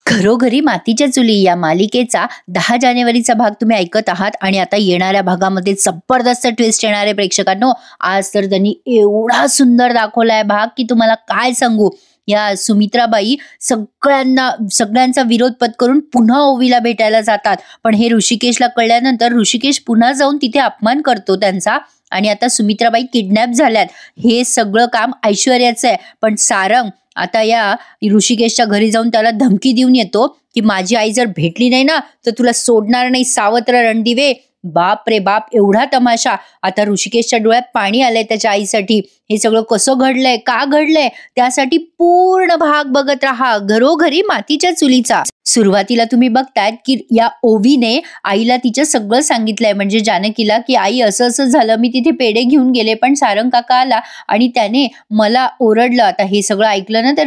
घरोघरी मातीच्या चुली या मालिकेचा 10 जानेवारीचा भाग तुम्ही ऐकत आहात आणि आता येणाऱ्या भागामध्ये जबरदस्त ट्विस्ट येणार आहे प्रेक्षकांनो. आज तर त्यांनी एवढा सुंदर दाखवलाय भाग की तुम्हाला काय सांगू. या सुमित्राबाई सगळ्यांचा विरोध पत्करून पुन्हा ओवीला भेटायला जातात, पण हे ऋषिकेशला कळल्यानंतर ऋषिकेश पुन्हा जाऊन तिथे अपमान करतो त्यांचा आणि आता सुमित्राबाई किडनॅप झाल्यात. हे सगळं काम ऐश्वर्याचं आहे, पण सारंग आता या ऋषिकेशच्या घरी जाऊन त्याला धमकी देऊन येतो की माझी आई जर भेटली नाही ना तर तुला सोडणार नाही, सावत्र रणदिवे. बाप रे बाप, एवढा तमाशा. आता ऋषिकेशच्या डोळ्यात पाणी आलंय त्याच्या आईसाठी. हे सगळं कसं घडलंय, का घडलंय, त्यासाठी पूर्ण भाग बघत राहा घरोघरी मातीच्या चुलीचा. सुरुवातीला तुम्ही बघतायत की या ओवीने आईला तिचं सगळं सांगितलंय, म्हणजे जानकीला, की आई असं असं झालं, मी तिथे पेढे घेऊन गेले पण सारंग काका आला आणि त्याने मला ओरडलं. आता हे सगळं ऐकलं ना त्या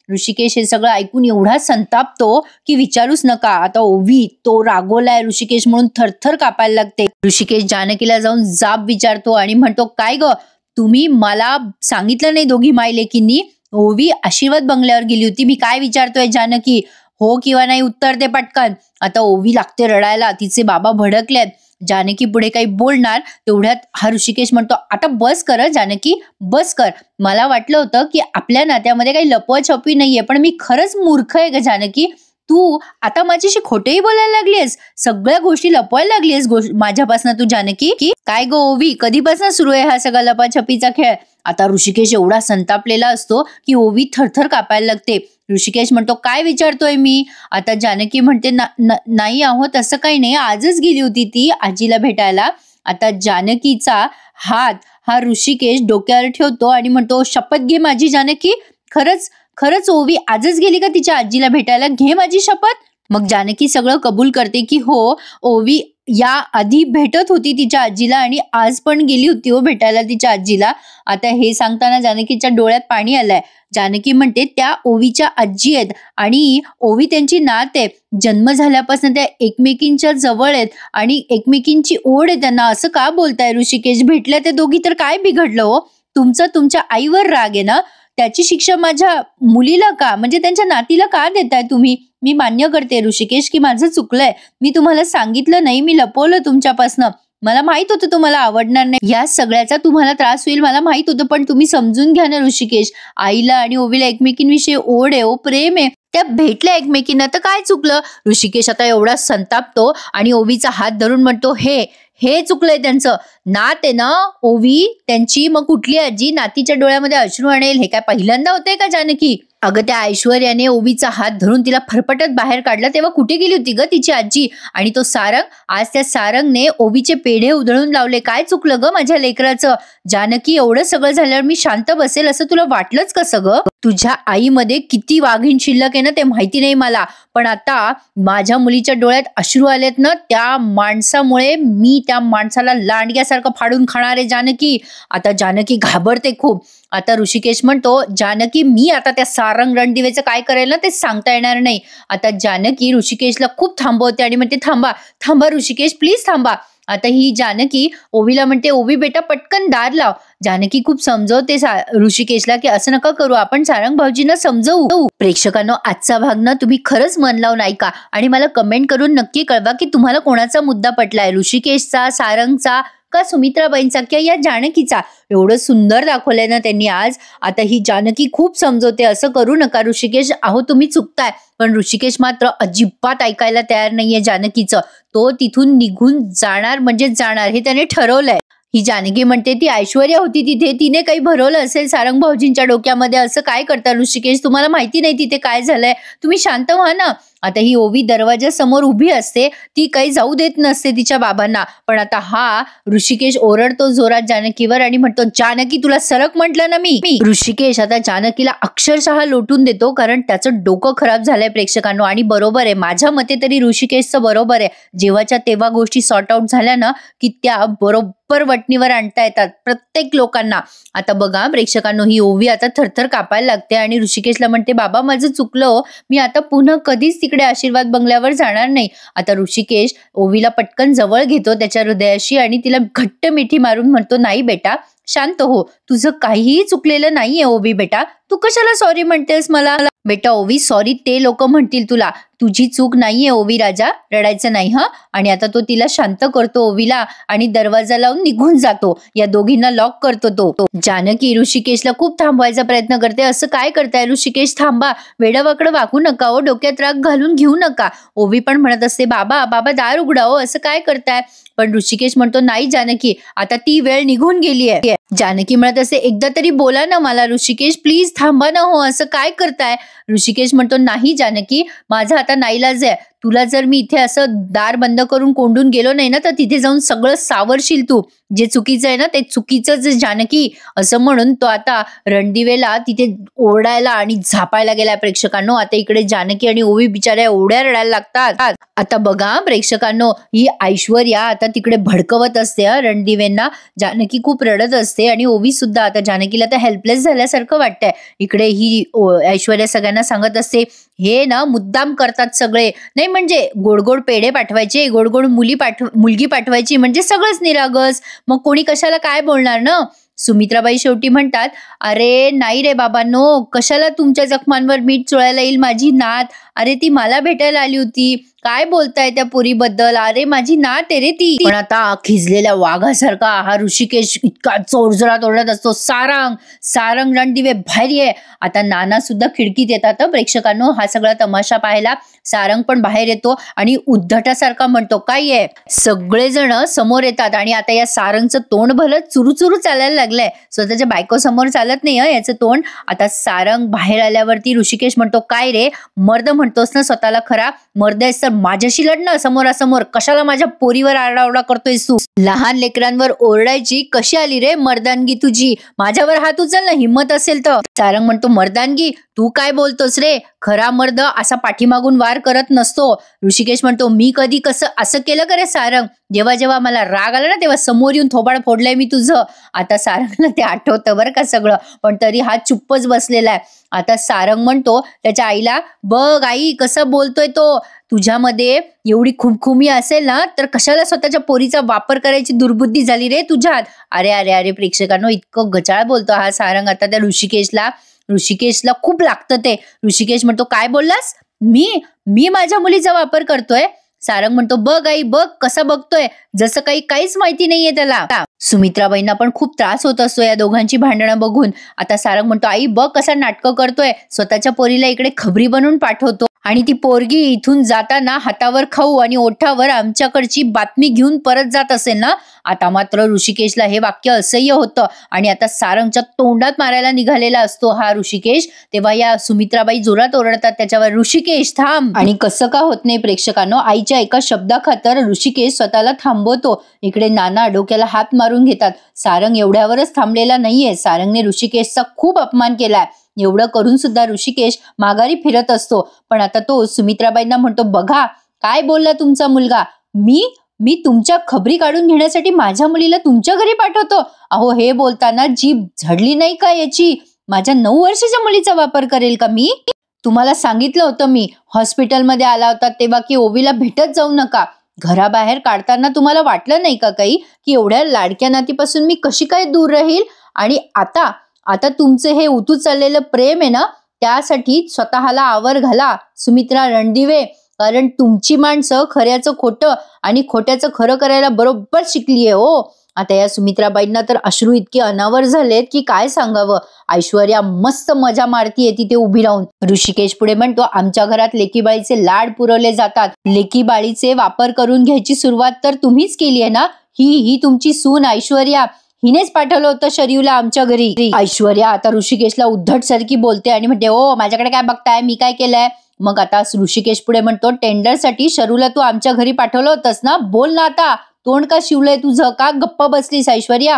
ऋषिकेश हे सगळं ऐकून एवढा संतापतो की विचारूच नका. आता ओवी तो रागवलाय ऋषिकेश म्हणून थरथर कापायला लागते. ऋषिकेश जानकीला जाऊन जाब विचारतो आणि म्हणतो, काय ग, तुम्ही मला सांगितलं नाही दोघी मायलेकींनी? ओवी आशीर्वाद बंगल्यावर गेली होती, मी काय विचारतोय जानकी, हो किंवा नाही उत्तर दे पटकन. आता ओवी लागते रडायला, तिचे बाबा भडकलेत. जानकी पुढे काही बोलणार तेवढ्यात हा ऋषिकेश म्हणतो, आता बस कर जानकी, बस कर. मला वाटलं होतं की आपल्या नात्यामध्ये काही लपवाछपवी नाहीये, पण मी खरंच मूर्ख आहे ग जानकी. तू आता माझ्याशी खोटेही बोलायला लागलीस, सगळ्या गोष्टी लपवायला लागलीस माझ्यापासून तू जानकी. की काय गो ओवी, कधीपासून सुरू आहे हा सगळा लपाछपीचा खेळ? आता ऋषिकेश एवढा संतापलेला असतो की ओवी थरथर कापायला लागते. ऋषिकेश म्हणतो, काय विचारतोय मी? आता जानकी म्हणते, नाही आहो तसं काही नाही, आजच गेली होती ती आजीला भेटायला. आता जानकीचा हात हा ऋषिकेश डोक्यावर ठेवतो आणि म्हणतो, शपथ घे माझी जानकी, खरंच ओवी आजच गेली का तिच्या आजीला भेटायला? घे माझी शपथ. मग जानकी सगळं कबूल करते की हो, ओवी या आधी भेटत होती तिच्या आजीला आणि आज पण गेली होती हो भेटायला तिच्या आजीला. आता हे सांगताना जानकीच्या डोळ्यात पाणी आलंय. जानकी म्हणते, त्या ओवीच्या आजी आहेत आणि ओवी त्यांची नात आहे. जन्म झाल्यापासून त्या एकमेकींच्या जवळ आहेत आणि एकमेकींची ओढ आहे त्यांना. असं का बोलताय ऋषिकेश? भेटल्या त्या दोघी तर काय बिघडलं हो? तुमच्या आईवर राग आहे ना, त्याची शिक्षा माझ्या मुलीला का, म्हणजे त्यांच्या नातीला का देताय तुम्ही? मी मान्य करते ऋषिकेश की माझं चुकलंय, मी तुम्हाला सांगितलं नाही, मी लपवलं तुमच्यापासनं. मला माहित होतं तुम्हाला आवडणार नाही, या सगळ्याचा तुम्हाला त्रास होईल मला माहित होतं, पण तुम्ही समजून घ्या ना ऋषिकेश. आईला आणि ओवीला एकमेकींविषयी ओढ आहे, प्रेम आहे, त्या भेटल्या एकमेकींना तर काय चुकलं? ऋषिकेश आता एवढा संतापतो आणि ओवीचा हात धरून म्हणतो, हे चुकलंय त्यांचं. नात आहे ना ओवी त्यांची, मग कुठली आजी नातीच्या डोळ्यामध्ये अश्रू आणेल? हे काय पहिल्यांदा होतंय का जानकी? अगं त्या ऐश्वर्याने ओवीचा हात धरून तिला फरफटत बाहेर काढला तेव्हा कुठे गेली होती ग तिची आजी? आणि तो सारंग, आज त्या सारंगने ओवीचे पेढे उधळून लावले. काय चुकलं ग माझ्या लेकराचं? जानकी, एवढं सगळं झाल्यावर मी शांत बसेल असं तुला वाटलंच कसं ग? तुझ्या आईमध्ये किती वाघीण शिल्लक आहे ना ते माहिती नाही मला, पण आता माझ्या मुलीच्या डोळ्यात अश्रू आलेत ना, त्या माणसामुळे मी त्या माणसाला लांडग्यासारखं फाडून खाणार आहे जानकी. आता जानकी घाबरते खूप. आता ऋषिकेश म्हणतो, जानकी, मी आता त्या सारंग रणदिवेचं काय करेल ना ते सांगता येणार नाही. आता जानकी ऋषिकेशला खूप थांबवते आणि म्हणते, थांबा ऋषिकेश, प्लीज थांबा. आता ही जानकी ओवीला म्हणते, ओवी बेटा पटकन दार लाव. जानकी खूप समजवते ऋषिकेशला की असं नका करू, आपण सारंग भाऊजींना समजवू. प्रेक्षकांनो, आजचा भाग ना तुम्ही खरंच मन लावून ऐका आणि मला कमेंट करून नक्की कळवा की तुम्हाला कोणाचा मुद्दा पटलाय, ऋषिकेशचा, सारंगचा का सुमित्राबाईंचा किंवा या जानकीचा. एवढं सुंदर दाखवलंय ना त्यांनी आज. आता ही जानकी खूप समजवते, असं करू नका ऋषिकेश, अहो तुम्ही चुकताय. पण ऋषिकेश मात्र अजिबात ऐकायला तयार नाहीये जानकीचं. तो तिथून निघून जाणार म्हणजे जाणार हे त्याने ठरवलंय. ही जानकी म्हणते, ती ऐश्वर्या होती तिथे, तिने काही भरवलं असेल सारंग भाऊजींच्या डोक्यामध्ये. असं काय करता ऋषिकेश? तुम्हाला माहिती नाही तिथे काय झालंय, तुम्ही शांत व्हा ना. आता ही ओवी दरवाजा समोर उभी असते, ती काही जाऊ देत नसते तिच्या बाबांना. पण आता हा ऋषिकेश ओरडतो जोरात जानकीवर आणि म्हणतो, जानकी तुला सरक म्हटलं ना मी. ऋषिकेश आता जानकीला अक्षरशः लोटून देतो, कारण त्याचं डोकं खराब झालंय प्रेक्षकांनो. आणि बरोबर आहे, माझ्या मते तरी ऋषिकेशचं बरोबर आहे. जेव्हाच्या तेव्हा गोष्टी सॉर्ट आउट झाल्या ना की त्या बरोबर वटणीवर आणता येतात प्रत्येक लोकांना. आता बघा प्रेक्षकांनो, ही ओवी आता थरथर कापायला लागते आणि ऋषिकेशला म्हणते, बाबा माझं चुकलं, मी आता पुन्हा कधीच तिकडे आशीर्वाद बंगल्यावर जाणार नाही. आता ऋषिकेश ओवीला पटकन जवळ घेतो त्याच्या हृदयाशी आणि तिला घट्ट मिठी मारून म्हणतो, नाही बेटा, शांत हो, तुझं काहीही चुकलेलं नाहीये ओवी बेटा, तू कशाला सॉरी म्हणतेस मला? बेटा ओवी, सॉरी ते लोक म्हणतील तुला, तुझी चूक नाहीये ओवी राजा, रडायचं नाही हा. आणि आता तो तिला शांत करतो ओवीला आणि दरवाजा लावून निघून जातो. या दोघींना लॉक करतो तो. जानकी ऋषिकेशला खूप थांबवायचा प्रयत्न करते. असं काय करताय ऋषिकेश, थांबा, वेडावाकडं वागू नका हो, डोक्यात राग घालून घेऊ नका. ओवी पण म्हणत असते बाबा बाबा दार उघडा हो, असं काय करताय? पण ऋषिकेश म्हणतो नाही जानकी, आता ती वेळ निघून गेली आहे. जानकी म्हणत असते एकदा तरी बोला ना मला ऋषिकेश, प्लीज थांबा ना हो, असं काय करताय? ऋषिकेश म्हणतो नाही जानकी, माझा आता नाईलाज आहे. तुला जर मी इथे असं दार बंद करून कोंडून गेलो नाही ना, तर तिथे जाऊन सगळं सावरशील तू. जे चुकीचं आहे ना ते चुकीचंच जानकी, असं म्हणून तो आता रणदिवेला तिथे ओरडायला आणि झापायला गेलाय. प्रेक्षकांनो, आता इकडे जानकी आणि ओवी बिचाऱ्या एवढ्या रडायला लागतात. आता बघा प्रेक्षकांनो, ही ऐश्वर्या आता तिकडे भडकवत असते रणदिवेंना. जानकी खूप रडत असते आणि ओवी सुद्धा. आता जानकीला तर हेल्पलेस झाल्यासारखं वाटतंय. इकडे ही ऐश्वर्या सगळ्यांना सांगत असते हे ना मुद्दाम करतात सगळे, नाही म्हणजे गोड गोड पेढे पाठवायचे, गोड गोड मुलगी पाठवायची म्हणजे सगळंच निरागस, मग कोणी कशाला काय बोलणार ना. सुमित्राबाई शेवटी म्हणतात अरे नाही रे बाबांनो, कशाला तुमच्या जखमांवर मीठ चोळायला येईल माझी नात, अरे ती मला भेटायला आली होती, काय बोलताय त्या पुरीबद्दल, अरे माझी नात आहे रे ती. पण आता खिजलेल्या वाघासारखा हा ऋषिकेश इतका जोरजोरात ओरडत असतो सारंग सारंग रणदिवे बाहेर ये. आता नाना सुद्धा खिडकीत येतात प्रेक्षकांनो हा सगळा तमाशा पाहायला. सारंग पण बाहेर येतो आणि उद्धटासारखा म्हणतो काय आहे. सगळेजण समोर येतात आणि आता या सारंगचं तोंड भलं चुरूचुरू चालायला लागलंय, स्वतःच्या बायको समोर चालत नाही याचं तोंड. आता सारंग बाहेर आल्यावरती ऋषिकेश म्हणतो काय रे, मर्द म्हणतोस ना स्वतःला, खरा मर्द आहेस तर माझ्याशी लढणं समोरासमोर, कशाला माझ्या पोरीवर आरडाओरडा करतोयस तू, लहान लेकरांवर ओरडायची कशी आली रे मर्दानगी तुझी, माझ्यावर हात उचल ना हिम्मत असेल तर. सारंग म्हणतो मर्दानगी, तू काय बोलतोस रे, खरा मर्द असा पाठीमागून वार करत नसतो. ऋषिकेश म्हणतो मी कधी कसं असं केलं का रे सारंग, जेव्हा जेव्हा मला राग आला ना तेव्हा समोर येऊन थोबाड फोडलंय मी तुझं. आता सारंगला ते आठवतं बरं का सगळं, पण तरी हा चुप्पच बसलेला आहे. आता सारंग म्हणतो त्याच्या आईला, बघ आई कसं बोलतोय तो, तुझ्यामध्ये एवढी खुमखुमी असेल ना तर कशाला स्वतःच्या पोरीचा वापर करायची दुर्बुद्धी झाली रे तुझ्यात. अरे अरे अरे प्रेक्षकांनो, इतकं गचाळ बोलतो हा सारंग आता त्या ऋषिकेशला खूप लागतं ते. ऋषिकेश म्हणतो काय बोललास, मी माझ्या मुलीचा वापर करतोय. सारंग म्हणतो बघ आई बघ कसा बघतोय, जसं काहीच माहिती नाहीये त्याला. सुमित्राबाईंना पण खूप त्रास होत असतो या दोघांची भांडणं बघून. आता सारंग म्हणतो आई बघ कसा नाटकं करतोय, स्वतःच्या पोरीला इकडे खबरी बनवून पाठवतो आणि ती पोरगी इथून जाताना हातावर खाऊ आणि ओठावर आमच्याकडची बातमी घेऊन परत जात असेल ना. आता मात्र ऋषिकेशला हे वाक्य असह्य होतं आणि आता सारंगच्या तोंडात मारायला निघालेला असतो हा ऋषिकेश. तेव्हा या सुमित्राबाई जोरात ओरडतात त्याच्यावर, ऋषिकेश थांब. आणि कसं का होत नाही प्रेक्षकांनो, आईच्या एका शब्दाखातर ऋषिकेश स्वतःला थांबवतो. इकडे नाना डोक्याला हात मारून घेतात. सारंग एवढ्यावरच थांबलेला नाहीये, सारंगने ऋषिकेशचा खूप अपमान केलाय. एवढं करून सुद्धा ऋषिकेश माघारी फिरत असतो. पण आता तो सुमित्राबाईंना म्हणतो बघा काय बोलला तुमचा मुलगा, मी तुमच्या खबरी काढून घेण्यासाठी माझ्या मुलीला तुमच्या घरी पाठवतो. अहो हे बोलताना जीभ झडली नाही का याची, माझ्या 9 वर्षाच्या मुलीचा वापर करेल का मी? तुम्हाला सांगितलं होतं मी हॉस्पिटलमध्ये आला होता तेव्हा की ओवीला भेटत जाऊ नका. घराबाहेर काढताना तुम्हाला वाटलं नाही का काही की एवढ्या लाडक्या नातीपासून मी कशी काय दूर राहील. आणि आता तुमचं हे उतू चाललेलं प्रेम आहे ना, त्यासाठी स्वतःला आवर घाला सुमित्रा रणदिवे, कारण तुमची माणसं खऱ्याचं खोटं आणि खोट्याचं खरं करायला बरोबर शिकलीये हो. आता या सुमित्राबाईंना तर अश्रू इतके अनावर झालेत की काय सांगावं. ऐश्वर्या मस्त मजा मारतीये तिथे उभी राहून. ऋषिकेश पुढे म्हणतो आमच्या घरात लेकीबाळीचे लाड पुरवले जातात, लेकीबाळीचे वापर करून घ्यायची सुरुवात तर तुम्हीच केली आहे ना. ही तुमची सून ऐश्वर्या, हिनेच पाठवलं होतं शरीवला आमच्या घरी. ऐश्वर्या आता ऋषिकेशला उद्धट सारखी बोलते आणि म्हणते ओ माझ्याकडे काय बघताय, मी काय केलंय. मग आता ऋषिकेश पुढे म्हणतो टेंडरसाठी शरूला तू आमच्या घरी पाठवलं होतंस ना, बोल ना आता, तोंड का शिवलंय तुझं, का गप्प बसलीस ऐश्वर्या.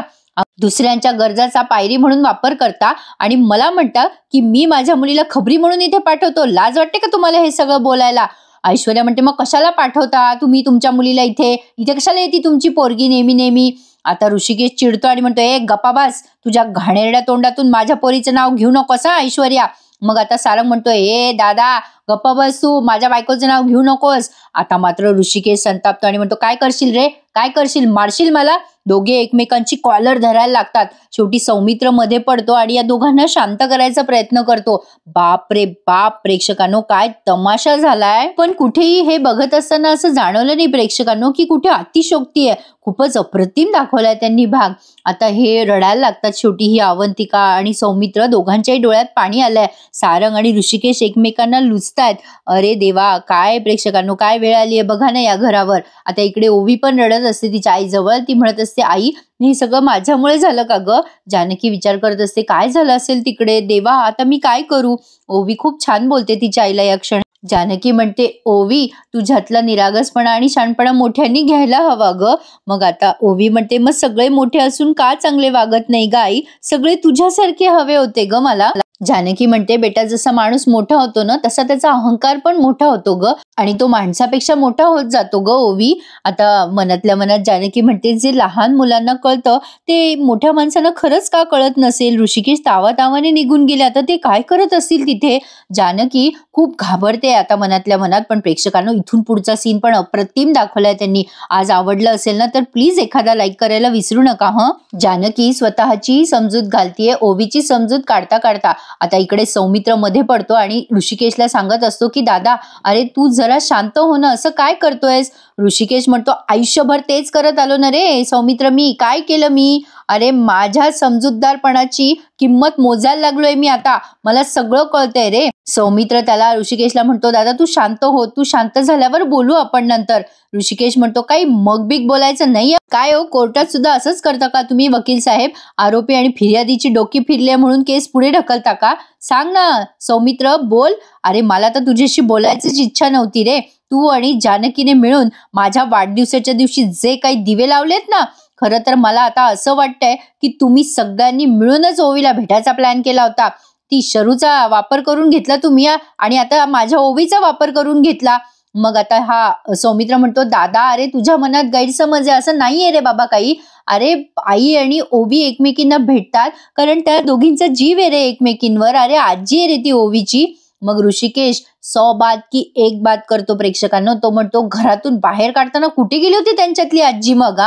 दुसऱ्यांच्या गरजाचा पायरी म्हणून वापर करता आणि मला म्हणता की मी माझ्या मुलीला खबरी म्हणून इथे पाठवतो. लाज वाटते का तुम्हाला हे सगळं बोलायला. ऐश्वर्या म्हणते मग कशाला पाठवता तुम्ही तुमच्या मुलीला, इथे कशाला येते तुमची पोरगी नेहमी. आता ऋषिकेश चिडतो आणि म्हणतो ए गप्पाबास, तुझ्या घाणेरड्या तोंडातून माझ्या पोरीचं नाव घेऊ नकोस ऐश्वर्या. मग आता सारंग म्हणतोय ए दादा गप्पा बस तू, माझ्या बायकोचं नाव घेऊ नकोस. आता मात्र ऋषिकेश संतापतो आणि म्हणतो काय करशील रे, काय करशील, मारशील मला. दोघे एकमेकांची कॉलर धरायला लागतात. शेवटी सौमित्र मध्ये पडतो आणि या दोघांना शांत करायचा प्रयत्न करतो. बाप रे बाप प्रेक्षकांनो, काय तमाशा झालाय. पण कुठेही हे बघत असताना असं जाणवलं नाही प्रेक्षकांनो की कुठे अतिशयोक्ती आहे. खूपच अप्रतिम दाखवलाय त्यांनी भाग. आता हे रडायला लागतात शेवटी ही अवंतिका आणि सौमित्र, दोघांच्याही डोळ्यात पाणी आलंय. सारंग आणि ऋषिकेश एकमेकांना लुचतायत. अरे देवा, काय प्रेक्षकांनो, काय वेळ आली आहे बघा ना या घरावर. आता इकडे ओवी पण रडत असते तिच्या आईजवळ. ती म्हणत असते, आई हे सगळं माझ्यामुळे झालं का ग. जानकी विचार करत असते काय झालं असेल तिकडे, देवा आता मी काय करू. ओवी खूप छान बोलते तिच्या आईला या क्षणी. जानकी म्हणते, ओवी तुझ्यातला निरागसपणा आणि शाणपणा मोठ्यांनी घ्यायला हवा ग. मग आता ओवी म्हणते, मग सगळे मोठे असून का चांगले वागत नाही ग आई, सगळे तुझ्यासारखे हवे होते ग मला. जानकी म्हणते, बेटा जसा माणूस मोठा होतो ना तसा त्याचा अहंकार पण मोठा होतो ग, आणि तो माणसापेक्षा मोठा होत जातो ग ओवी. आता मनातल्या मनात जानकी म्हणते, जे लहान मुलांना कळतं ते मोठ्या माणसांना खरंच का कळत नसेल. ऋषिकेश तावातावाने निघून गेले, आता ते काय करत असतील तिथे. जानकी खूप घाबरते आता मनातल्या मनात. पण प्रेक्षकांना इथून पुढचा सीन पण अप्रतिम दाखवलाय त्यांनी. आज आवडलं असेल ना तर प्लीज एखादा लाईक करायला विसरू नका हं. जानकी स्वतःची समजूत घालतीये ओवीची समजूत काढता काढता. आता इकडे सौमित्र मध्ये पडतो आणि ऋषिकेशला सांगत असतो की दादा अरे तू जरा शांत हो ना, असं काय करतोयस. ऋषिकेश म्हणतो, आयुष्यभर तेच करत आलो ना रे सौमित्र, मी काय केलं मी. अरे माझ्या समजूतदारपणाची किंमत मोजायला लागलोय मी आता, मला सगळं कळतंय रे. सौमित्र त्याला ऋषिकेशला म्हणतो, दादा तू शांत हो, तू शांत झाल्यावर बोलू आपण नंतर. ऋषिकेश म्हणतो, काही मगबिग बोलायचं नाही काय हो, कोर्टात सुद्धा असंच करता का तुम्ही वकील साहेब. आरोपी आणि फिर्यादीची डोकी फिरले म्हणून केस पुढे ढकलता का. सांग ना सौमित्र, बोल. अरे मला तर तुझ्याशी बोलायचीच इच्छा नव्हती रे. तू आणि जानकीने मिळून माझ्या वाढदिवसाच्या दिवशी जे काही दिवे लावलेत ना, खरं तर मला आता असं वाटतंय की तुम्ही सगळ्यांनी मिळूनच ओवीला भेटायचा प्लॅन केला होता. ती शरूचा वापर करून घेतला तुम्ही आणि आता माझ्या ओवीचा वापर करून घेतला. मग आता हा सौमित्र म्हणतो, दादा अरे तुझ्या मनात गैरसमज आहे, असं नाहीये रे बाबा काही. अरे आई आणि ओवी एकमेकींना भेटतात कारण त्या दोघींचा जीव आहे रे एकमेकींवर. अरे आजी आहे रे ती ओवीची. मग ऋषिकेश 100 बात की 1 बात करतो प्रेक्षकांना. तो म्हणतो, घरातून बाहेर काढताना कुठे गेली होती त्यांच्यातली आजी मग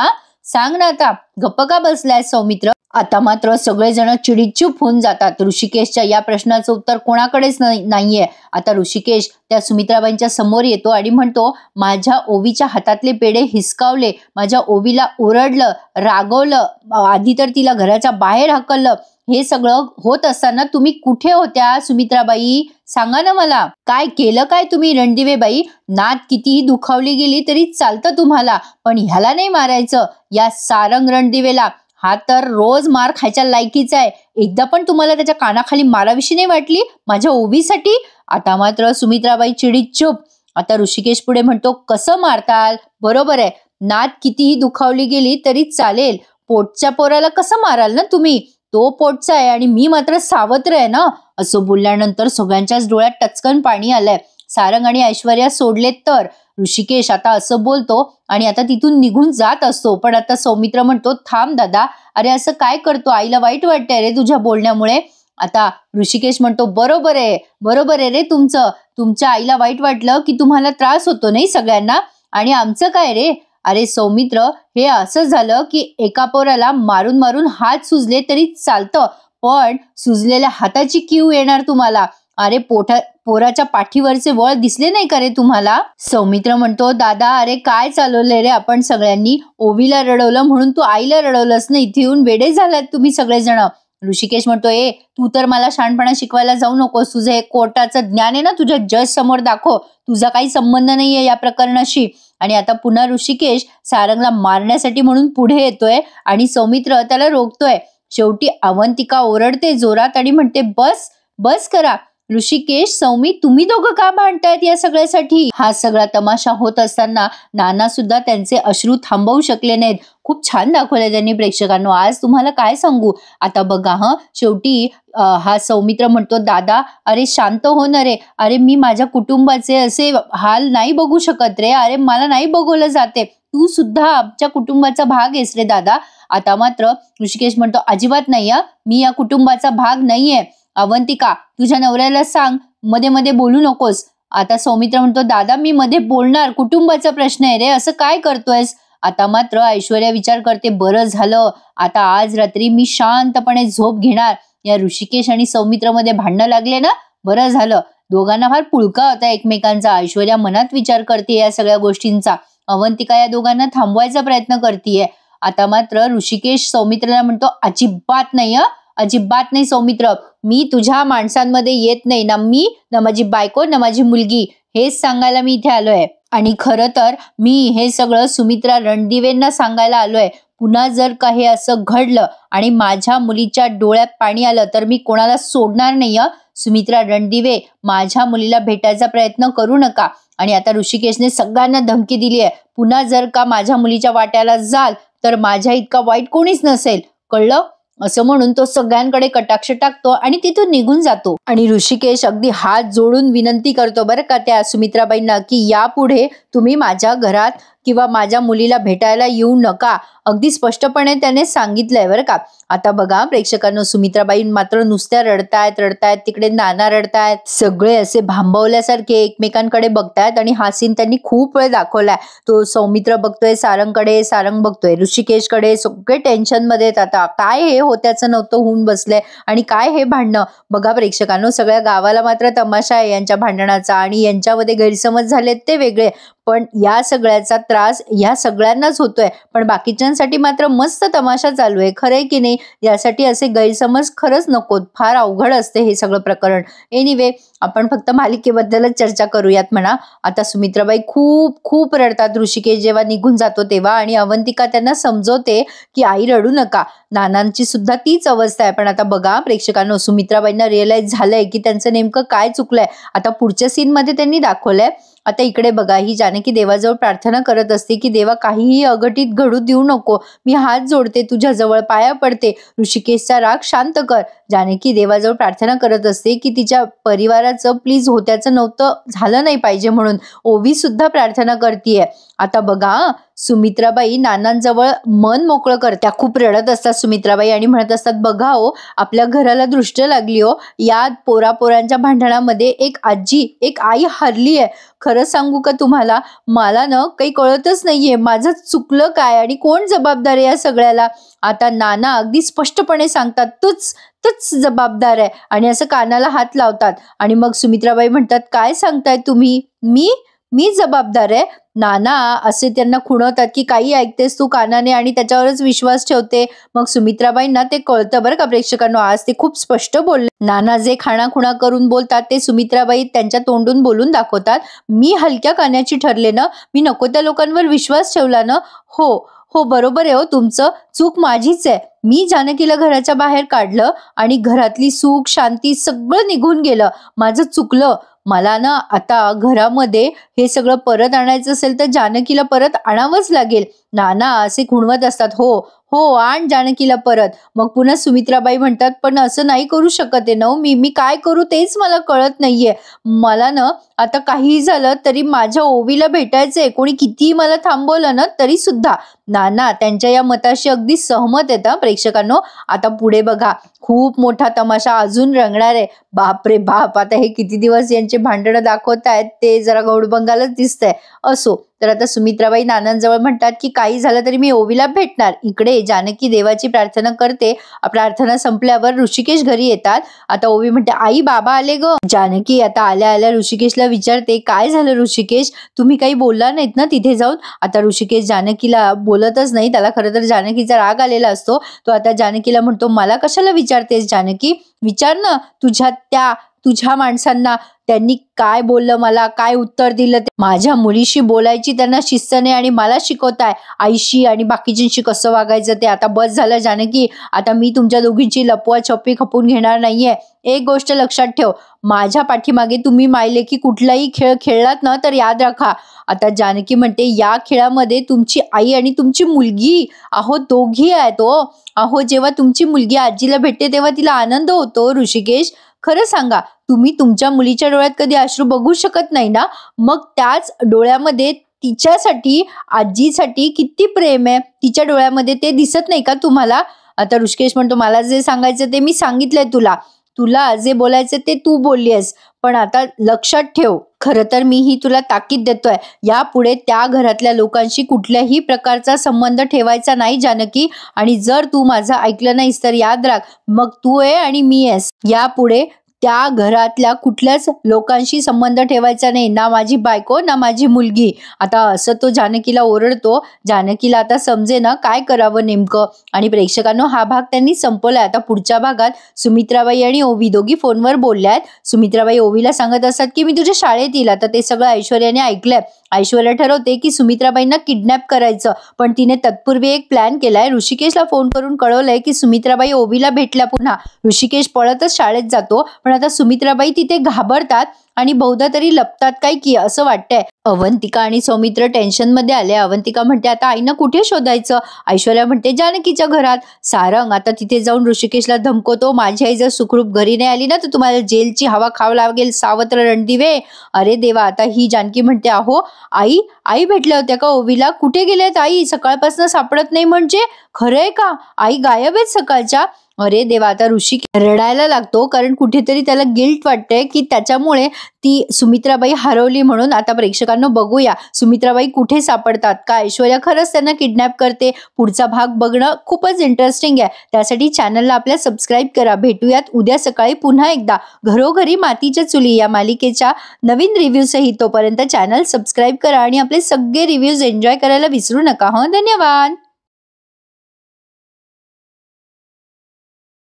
सांग ना आता, गप्प का बसलाय सौमित्र. आता मात्र सगळेजण चिडीचूप होऊन जातात. ऋषिकेशच्या या प्रश्नाचं उत्तर कोणाकडेच नाहीये. आता ऋषिकेश त्या सुमित्राबाईंच्या समोर येतो आणि म्हणतो, माझ्या ओवीच्या हातातले पेढे हिसकावले, माझ्या ओवीला ओरडलं, रागवलं, आधी तर तिला घराच्या बाहेर हकललं. हे सगळं होत असताना तुम्ही कुठे होत्या सुमित्राबाई, सांगा ना मला. काय केलं काय तुम्ही रणदिवेबाई. नात कितीही दुखावली गेली तरी चालतं तुम्हाला, पण ह्याला नाही मारायचं, या सारंग रणदिवेला. हा तर रोज मार खायच्या लायकीचा आहे. एकदा पण तुम्हाला त्याच्या कानाखाली माराविषयी नाही वाटली माझ्या ओवीसाठी. आता मात्र सुमित्राबाई चिडीत चूप. आता ऋषिकेश पुढे म्हणतो, कसं मारताल. बरोबर आहे, नात कितीही दुखावली गेली तरी चालेल, पोटच्या पोराला कसं माराल ना तुम्ही. तो पोटचा आहे आणि मी मात्र सावत्र आहे ना. असं बोलल्यानंतर सगळ्यांच्याच डोळ्यात टचकन पाणी आलंय. सारंग आणि ऐश्वर्या सोडलेत तर. ऋषिकेश आता असं बोलतो आणि आता तिथून निघून जात असतो. पण आता सौमित्र म्हणतो, थांब दादा, अरे असं काय करतो, आईला वाईट वाटतंय रे तुझ्या बोलण्यामुळे. आता ऋषिकेश म्हणतो, बरोबर आहे रे तुमचं, तुमच्या आईला वाईट वाटलं की तुम्हाला त्रास होतो नाही सगळ्यांना, आणि आमचं काय रे. अरे सौमित्र, हे असं झालं की एका पोराला मारून मारून हात सुजले तरी चालतं, पण सुजलेल्या हाताची कीव येणार तुम्हाला. अरे पोराच्या पाठीवरचे वळ दिसले नाही का रे तुम्हाला. सौमित्र म्हणतो, दादा अरे काय चालवलंय रे आपण सगळ्यांनी. ओवीला रडवलं म्हणून तू आईला रडवलंस ना, इथे येऊन वेडे झालात तुम्ही सगळेजण. ऋषिकेश म्हणतो, तू तर मला शहाणपणा शिकवायला जाऊ नकोस. तुझं हे कोर्टाचं ज्ञान आहे ना, तुझ्या जज समोर दाखव. तुझा काही संबंध नाहीये या प्रकरणाशी. आणि आता पुन्हा ऋषिकेश सारंगला मारण्यासाठी म्हणून पुढे येतोय आणि सौमित्र त्याला रोखतोय. शेवटी अवंतिका ओरडते जोरात आणि म्हणते, बस बस करा. ऋषिकेश, सौमी, तुम्ही दोघं का भांडतायत या सगळ्यासाठी. हा सगळा तमाशा होत असताना नाना सुद्धा त्यांचे अश्रू थांबवू शकले नाहीत. खूप छान दाखवलंय त्यांनी प्रेक्षकांनो. आज तुम्हाला काय सांगू. आता बघा शेवटी हा सौमित्र म्हणतो, दादा अरे शांत हो ना रे. अरे मी माझ्या कुटुंबाचे असे हाल नाही बघू शकत रे. अरे मला नाही बघवलं जाते. तू सुद्धा आमच्या कुटुंबाचा भाग आहेस रे दादा. आता मात्र ऋषिकेश म्हणतो, अजिबात नाही, मी या कुटुंबाचा भाग नाहीये. अवंतिका, तुझ्या नवऱ्याला सांग मध्ये मध्ये बोलू नकोस. आता सौमित्र म्हणतो, दादा मी मध्ये बोलणार, कुटुंबाचा प्रश्न आहे रे, असं काय करतोयस? आता मात्र ऐश्वर्या विचार करते, बरं झालं आता आज रात्री मी शांतपणे झोप घेणार. या ऋषिकेश आणि सौमित्र मध्ये भांडणं लागले ना, बरं झालं. दोघांना फार पुळका होता एकमेकांचा. ऐश्वर्या मनात विचार करते या सगळ्या गोष्टींचा. अवंतिका या दोघांना थांबवायचा प्रयत्न करतीये. आता मात्र ऋषिकेश सौमित्रला म्हणतो, अजिबात नाही, अजिबात नाही सौमित्र, मी तुझ्या माणसांमध्ये येत नाही ना, मी ना माझी बायको ना माझी मुलगी, हेच सांगायला मी इथे आलोय. आणि खरं तर मी हे सगळं सुमित्रा रणदिवेंना सांगायला आलोय. पुन्हा जर काही असं घडलं आणि माझ्या मुलीच्या डोळ्यात पाणी आलं तर मी कोणाला सोडणार नाही. सुमित्रा रणदिवे, माझ्या मुलीला भेटायचा प्रयत्न करू नका. आणि आता ऋषिकेशने सगळ्यांना धमकी दिली आहे, पुन्हा जर का माझ्या मुलीच्या वाट्याला जाल तर माझ्या इतका वाईट कोणीच नसेल, कळलं? असं म्हणून तो सगळ्यांकडे कटाक्ष टाकतो आणि तिथून निघून जातो. आणि ऋषिकेश अगदी हात जोडून विनंती करतो बरं का त्या सुमित्राबाईंना, की यापुढे तुम्ही माझ्या घरात किंवा माझ्या मुलीला भेटायला येऊ नका. अगदी स्पष्टपणे त्याने सांगितलंय बरं का. आता बघा प्रेक्षकांनो, सुमित्राबाई मात्र नुसत्या रडतायत, तिकडे नाना रडतायत, सगळे असे भांबवल्यासारखे एकमेकांकडे बघतायत. आणि हा सीन त्यांनी खूप वेळ दाखवलाय. तो सौमित्र बघतोय सारंगकडे, सारंग बघतोय ऋषिकेशकडे, सगळे टेन्शन मध्ये आहेत. आता काय हे होत्याचं नव्हतं होऊन बसलंय आणि काय हे भांडणं. बघा प्रेक्षकांनो, सगळ्या गावाला मात्र तमाशा आहे यांच्या भांडणाचा आणि यांच्यामध्ये गैरसमज झालेत ते वेगळे, पण या सगळ्याचा त्रास या सगळ्यांनाच होतोय. पण बाकीच्यांसाठी मात्र मस्त तमाशा चालू आहे, खरंय की नाही? यासाठी असे गैरसमज खरंच नकोत. फार अवघड असते हे सगळं प्रकरण. एनिवे, आपण फक्त मालिकेबद्दलच चर्चा करूयात म्हणा. आता सुमित्राबाई खूप खूप रडतात ऋषिकेश जेव्हा निघून जातो तेव्हा. आणि अवंतिका त्यांना समजवते की आई रडू नका, नानांची सुद्धा तीच अवस्था आहे. पण आता बघा प्रेक्षकांनो, सुमित्राबाईंना रिअलाइज झालंय की त्यांचं नेमकं काय चुकलंय. आता पुढच्या सीन मध्ये त्यांनी दाखवलंय. आता इकडे बघा, ही जानकी देवाजवळ प्रार्थना करत असते की देवा काहीही अघटित घडू देऊ नको, मी हात जोडते तुझ्या जवळ, पाया पडते, ऋषिकेशचा राग शांत कर. जानकी देवाजवळ प्रार्थना करत असते की तिच्या परिवाराचं प्लीज होत्याचं नव्हतं झालं नाही पाहिजे म्हणून. ओवी सुद्धा प्रार्थना करतीये. आता बघा सुमित्राबाई नानांजवळ मन मोकळं करत्या. खूप रडत असतात सुमित्राबाई आणि म्हणत असतात, बघा हो आपल्या घराला दृष्ट लागली हो, या पोरापोरांच्या भांडणामध्ये एक आजी एक आई हरली आहे. खरं सांगू का तुम्हाला, मला ना काही कळतच नाहीये माझं चुकलं काय आणि कोण जबाबदार आहे या सगळ्याला. आता नाना अगदी स्पष्टपणे सांगतात, तूच तूच जबाबदार आहे आणि असं कानाला हात लावतात. आणि मग सुमित्राबाई म्हणतात, काय सांगताय तुम्ही, मी जबाबदार आहे? नाना असे त्यांना खुणवतात की काही ऐकतेस तू कानाने आणि त्याच्यावरच विश्वास ठेवते. मग सुमित्राबाईंना ते कळतं बरं का प्रेक्षकांनो, आज ते खूप स्पष्ट बोलले. नाना जे खाणाखुणा करून बोलतात ते सुमित्राबाई त्यांच्या तोंडून बोलून दाखवतात. मी हलक्या कानाची ठरले ना, मी नको त्या लोकांवर विश्वास ठेवला ना. हो हो बरोबर आहे हो तुमचं, चूक माझीच आहे. मी जानकीला घराच्या बाहेर काढलं आणि घरातली सुख शांती सगळं निघून गेलं, माझं चुकलं. मला ना आता घरामध्ये हे सगळं परत आणायचं असेल तर जानकीला परत आणावंच लागेल. नाना असे खुणवत असतात, हो हो आण जानकीला परत. मग पुन्हा सुमित्राबाई म्हणतात, पण असं नाही करू शकत आहे ना, मी काय करू तेच मला कळत नाहीये. मला ना आता काही झालं तरी माझ्या ओवीला भेटायचंय, कोणी कितीही मला थांबवलं ना तरी सुद्धा. नाना त्यांच्या या मताशी अगदी सहमत आहेत प्रेक्षकांनो. आता पुढे बघा, खूप मोठा तमाशा अजून रंगणार आहे. बापरे बाप, आता हे किती दिवस यांचे भांडणं दाखवत आहेत ते जरा गौडबंगालच दिसतंय. असो, तर आता सुमित्राबाई नानांजवळ म्हणतात की काही झालं तरी मी ओवीला भेटणार. इकडे जानकी देवाची प्रार्थना करते. प्रार्थना संपल्यावर ऋषिकेश घरी येतात. आता ओवी म्हणते, आई बाबा आले ग. जानकी आता आल्या आल्या ऋषिकेशला विचारते, काय झालं ऋषिकेश, तुम्ही काही बोलला नाहीत ना तिथे जाऊन. आता ऋषिकेश जानकीला बोलतच नाही, त्याला खरं तर जानकीचा राग आलेला असतो. तो आता जानकीला म्हणतो, मला कशाला विचारतेस जानकी, विचार ना तुझ्या माणसांना, त्यांनी काय बोललं, मला काय उत्तर दिलं. माझ्या मुलीशी बोलायची त्यांना शिस्त नाही आणि मला शिकवताय आईशी आणि बाकीच्यांशी कसं वागायचं ते. आता बस झालं जानकी, आता मी तुमच्या दोघींची लपवाछपवी खपून घेणार नाहीये. एक गोष्ट लक्षात ठेव, माझ्या पाठीमागे तुम्ही मायले की कुठलाही खेळ खेळलात ना तर याद राखा. आता जानकी म्हणते, या खेळामध्ये तुमची आई आणि तुमची मुलगी अहो दोघी आहेत हो. अहो जेव्हा तुमची मुलगी आजीला भेटते तेव्हा तिला आनंद होतो. ऋषिकेश खरं सांगा, तुम्ही तुमच्या मुलीच्या डोळ्यात कधी अश्रू बघू शकत नाही ना, मग त्याच डोळ्यामध्ये तिच्यासाठी आजीसाठी किती प्रेम आहे, तिच्या डोळ्यामध्ये ते दिसत नाही का तुम्हाला. आता ऋषिकेश म्हणतो, मला जे सांगायचं ते मी सांगितलंय तुला. तुला जे बोलायचं ते तू बोललीस, पण आता लक्षात ठेव, खरं तर मी ही तुला ताकीद देतोय, यापुढे त्या घरातल्या लोकांशी कुठल्याही प्रकारचा संबंध ठेवायचा नाही जानकी. आणि जर तू माझं ऐकलं नाहीस तर याद राख, मग तू आहे आणि मी आहेस. यापुढे त्या घरातल्या कुठल्याच लोकांशी संबंध ठेवायचा नाही, ना माझी बायको ना माझी मुलगी. आता असं तो जानकीला ओरडतो. जानकीला आता समजे ना काय करावं नेमकं. आणि प्रेक्षकांनो, हा भाग त्यांनी संपवलाय. आता पुढच्या भागात सुमित्राबाई आणि ओवी दोघी फोनवर बोलल्या आहेत. सुमित्राबाई ओवीला सांगत असतात की मी तुझ्या शाळेत येईल. आता ते सगळं ऐश्वर्याने ऐकलंय. ऐश्वर्या ठरवते की सुमित्राबाईंना किडनॅप करायचं, पण तिने तत्पूर्वी एक प्लॅन केलाय. ऋषिकेशला फोन करून कळवलंय की सुमित्राबाई ओवीला भेटल्या पुन्हा. ऋषिकेश पळतच शाळेत जातो, पण आता सुमित्राबाई तिथे घाबरतात आणि बहुधा तरी लपतात काय की असं वाटतंय. अवंतिका आणि सौमित्र टेन्शन मध्ये आले. अवंतिका म्हणते आता आईनं कुठे शोधायचं. ऐश्वर्या म्हणते जानकीच्या घरात. सारंग आता तिथे जाऊन ऋषिकेशला धमकवतो, माझी आई जर सुखरूप घरी नाही आली ना तर तुम्हाला जेलची हवा खावं लागेल, सावत्र रणदिवे. अरे देवा. आता ही जानकी म्हणते अहो आई, आई भेटल्या होत्या का ओवीला? कुठे गेल्यात आई? सकाळपासून सापडत नाही म्हणजे? खरंय का? आई गायब आहेत सकाळच्या? अरे देवा. आता ऋषिकेश रडायला लागतो, कारण कुठेतरी त्याला गिल्ट वाटतंय की त्याच्यामुळे ती सुमित्राबाई हरवली म्हणून. आता प्रेक्षकांना बघूया सुमित्राबाई कुठे सापडतात का, ऐश्वर्या खरंच त्यांना किडनॅप करते. पुढचा भाग बघणं खूपच इंटरेस्टिंग आहे. त्यासाठी चॅनलला आपल्या सबस्क्राईब करा. भेटूयात उद्या सकाळी पुन्हा एकदा घरोघरी मातीच्या चुली या मालिकेच्या नवीन रिव्ह्यू सहित. तोपर्यंत चॅनल सबस्क्राईब करा आणि आपले सगळे रिव्ह्यूज एन्जॉय करायला विसरू नका. धन्यवाद.